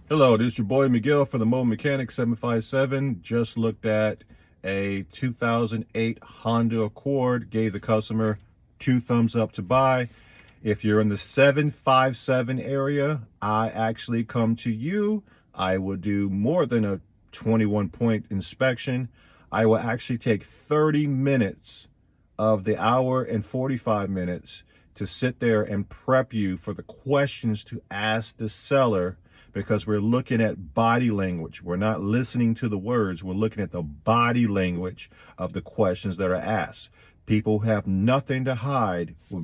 Hello, this is your boy Miguel for the Mobile Mechanic 757. Just looked at a 2008 Honda Accord, gave the customer 2 thumbs up to buy. If you're in the 757 area, I actually come to you. I will do more than a 21-point inspection. I will actually take 30 minutes of the hour and 45 minutes to sit there and prep you for the questions to ask the seller, because we're looking at body language. We're not listening to the words. We're looking at the body language of the questions that are asked. People who have nothing to hide will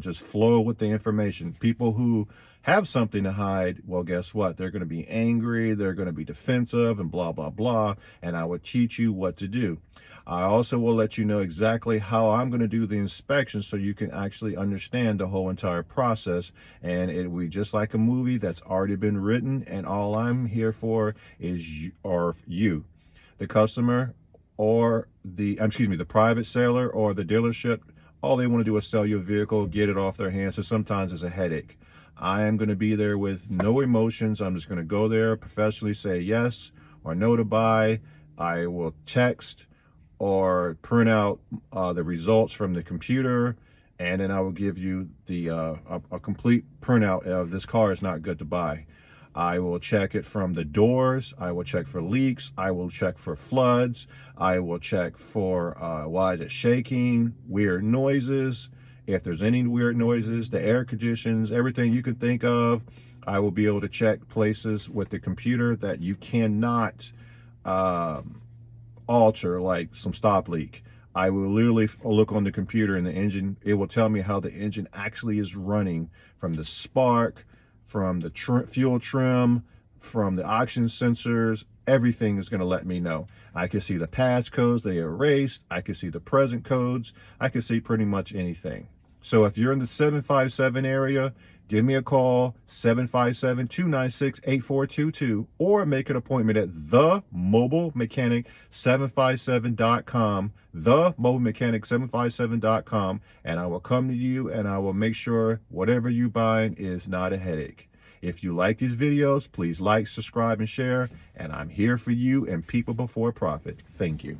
just flow with the information. People who have something to hide, well, guess what? They're going to be angry. They're going to be defensive and blah, blah, blah. And I will teach you what to do. I also will let you know exactly how I'm going to do the inspection so you can actually understand the whole entire process. And it will be just like a movie that's already been written. And all I'm here for is you, the customer, or the private seller or the dealership. All they want to do is sell you a vehicle, get it off their hands. So sometimes it's a headache. I am going to be there with no emotions. I'm just going to go there, professionally say yes or no to buy. I will text or print out the results from the computer, and then I will give you the a complete printout of this car is not good to buy. I will check it from the doors. I will check for leaks. I will check for floods. I will check for why is it shaking, weird noises. If there's any weird noises, the air conditions, everything you can think of, I will be able to check places with the computer that you cannot alter, like some stop leak. I will literally look on the computer and the engine, it will tell me how the engine actually is running, from the spark, from the fuel trim, from the oxygen sensors. Everything is going to let me know. I can see the past codes, they erased. I can see the present codes. I can see pretty much anything. So if you're in the 757 area, give me a call, 757-296-8422, or make an appointment at themobilemechanic757.com, themobilemechanic757.com, and I will come to you and I will make sure whatever you buying is not a headache. If you like these videos, please like, subscribe, and share, and I'm here for you and people before profit. Thank you.